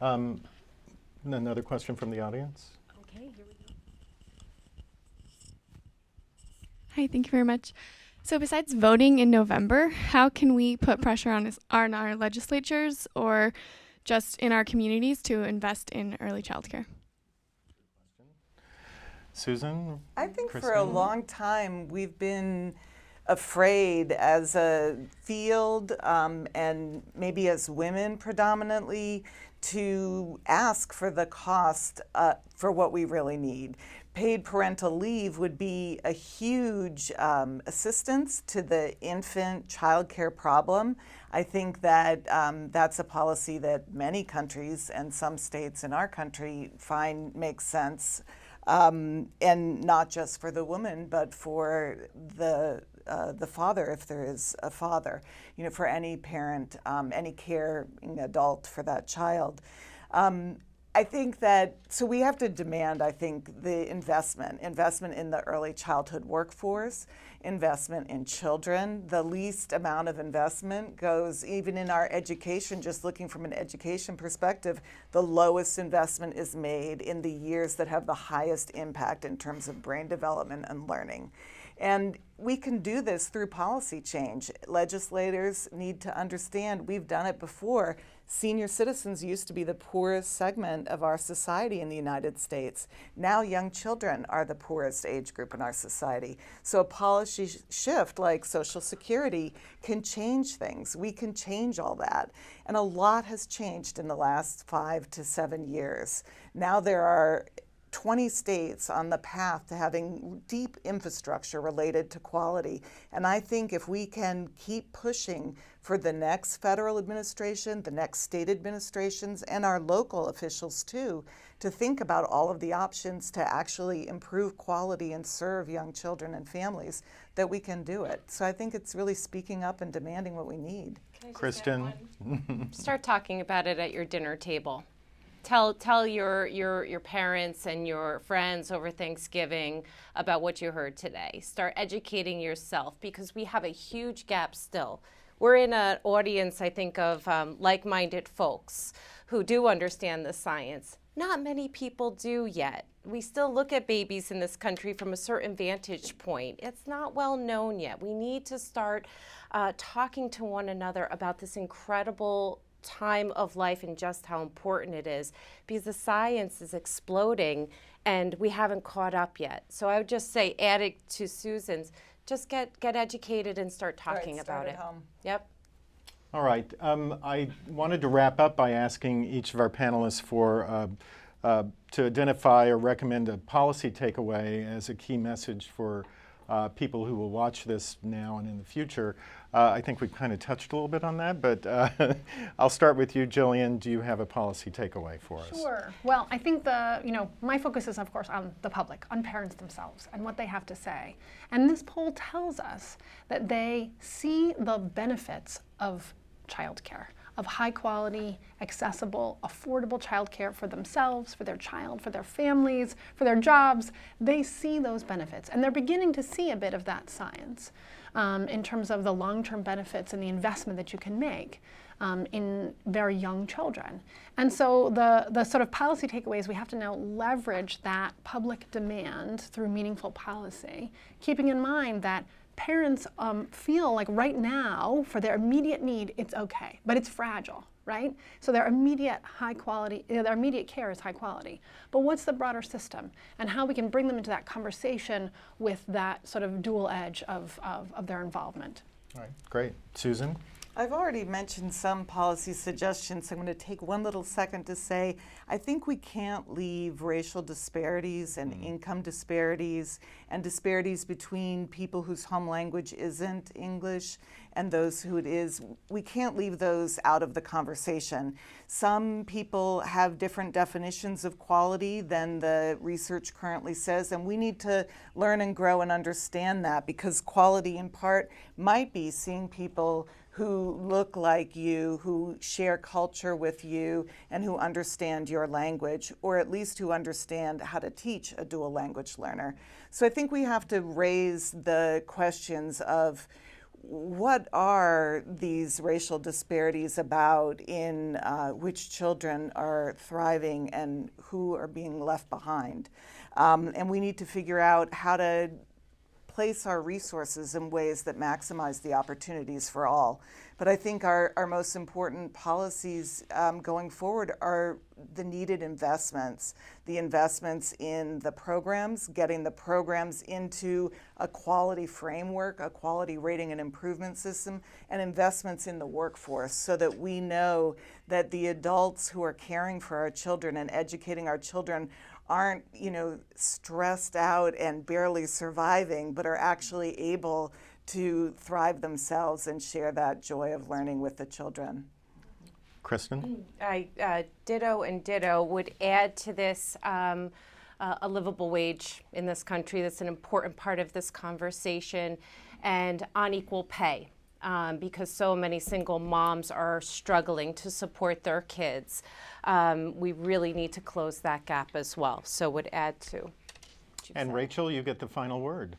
Another question from the audience? Okay, here we go. Hi, thank you very much. So besides voting in November, how can we put pressure on our legislatures or just in our communities to invest in early childcare? Susan? I think for a Kristen? long time we've been afraid as a field and maybe as women predominantly to ask for the cost for what we really need. Paid parental leave would be a huge assistance to the infant child care problem. I think that that's a policy that many countries and some states in our country find makes sense. And not just for the woman, but for the father, if there is a father, for any parent, any caring adult for that child. I think that, so we have to demand, I think, the investment in the early childhood workforce, investment in children. The least amount of investment goes, even in our education, just looking from an education perspective, the lowest investment is made in the years that have the highest impact in terms of brain development and learning. And we can do this through policy change. Legislators need to understand, we've done it before. Senior citizens used to be the poorest segment of our society in the United States. Now young children are the poorest age group in our society. So a policy shift like Social Security can change things. We can change all that. And a lot has changed in the last 5 to 7 years. Now there are 20 states on the path to having deep infrastructure related to quality. And I think if we can keep pushing for the next federal administration, the next state administrations, and our local officials too, to think about all of the options to actually improve quality and serve young children and families, that we can do it. So I think it's really speaking up and demanding what we need. Kristen? Start talking about it at your dinner table. Tell your parents and your friends over Thanksgiving about what you heard today. Start educating yourself, because we have a huge gap still. We're in an audience, I think, of like-minded folks who do understand the science. Not many people do yet. We still look at babies in this country from a certain vantage point. It's not well known yet. We need to start talking to one another about this incredible time of life and just how important it is, because the science is exploding and we haven't caught up yet. So I would just say, add it to Susan's, just get educated and start talking about it. Home. Yep. All right. I wanted to wrap up by asking each of our panelists to identify or recommend a policy takeaway as a key message for people who will watch this now and in the future. I think we kind of touched a little bit on that, but I'll start with you, Jillian. Do you have a policy takeaway for us? Sure. Well, I think my focus is, of course, on the public, on parents themselves and what they have to say. And this poll tells us that they see the benefits of childcare, of high quality, accessible, affordable childcare for themselves, for their child, for their families, for their jobs. They see those benefits, and they're beginning to see a bit of that science in terms of the long-term benefits and the investment that you can make in very young children. And so the sort of policy takeaways, we have to now leverage that public demand through meaningful policy, keeping in mind that parents feel like right now, for their immediate need, it's okay, but it's fragile, right? So their immediate their immediate care is high quality. But what's the broader system, and how we can bring them into that conversation with that sort of dual edge of their involvement? All right, great. Susan? I've already mentioned some policy suggestions. I'm going to take one little second to say, I think we can't leave racial disparities and income disparities and disparities between people whose home language isn't English and those who it is. We can't leave those out of the conversation. Some people have different definitions of quality than the research currently says, and we need to learn and grow and understand that, because quality in part might be seeing people who look like you, who share culture with you, and who understand your language, or at least who understand how to teach a dual language learner. So I think we have to raise the questions of what are these racial disparities about in which children are thriving and who are being left behind? And we need to figure out how to place our resources in ways that maximize the opportunities for all. But I think our most important policies going forward are the needed investments, the investments in the programs, getting the programs into a quality framework, a quality rating and improvement system, and investments in the workforce so that we know that the adults who are caring for our children and educating our children aren't, stressed out and barely surviving, but are actually able to thrive themselves and share that joy of learning with the children. Kristen? I ditto and ditto would add to this a livable wage in this country. That's an important part of this conversation, and unequal pay. Because so many single moms are struggling to support their kids. We really need to close that gap as well. So would add to. And Rachel, you get the final word.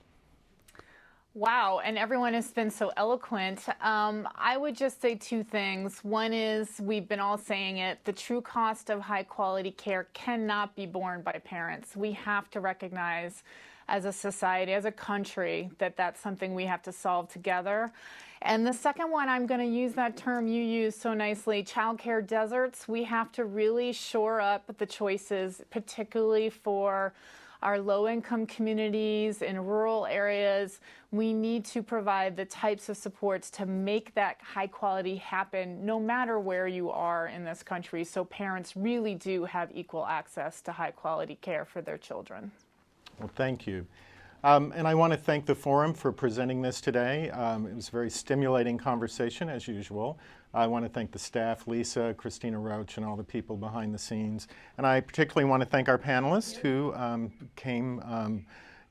Wow, and everyone has been so eloquent. I would just say two things. One is, we've been all saying it, the true cost of high quality care cannot be borne by parents. We have to recognize as a society, as a country, that that's something we have to solve together. And the second one, I'm going to use that term you used so nicely, childcare deserts. We have to really shore up the choices, particularly for our low-income communities in rural areas. We need to provide the types of supports to make that high quality happen no matter where you are in this country, so parents really do have equal access to high quality care for their children. Well, thank you. And I want to thank the forum for presenting this today. It was a very stimulating conversation, as usual. I want to thank the staff, Lisa, Christina Roach, and all the people behind the scenes. And I particularly want to thank our panelists who came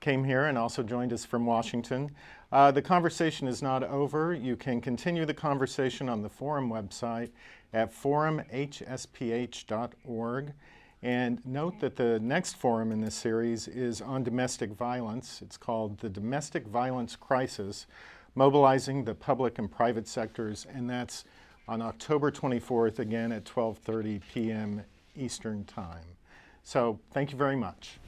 here and also joined us from Washington. The conversation is not over. You can continue the conversation on the forum website at forumhsph.org. And note that the next forum in this series is on domestic violence. It's called The Domestic Violence Crisis, Mobilizing the Public and Private Sectors, and that's on October 24th, again at 12:30 p.m. Eastern Time. So thank you very much.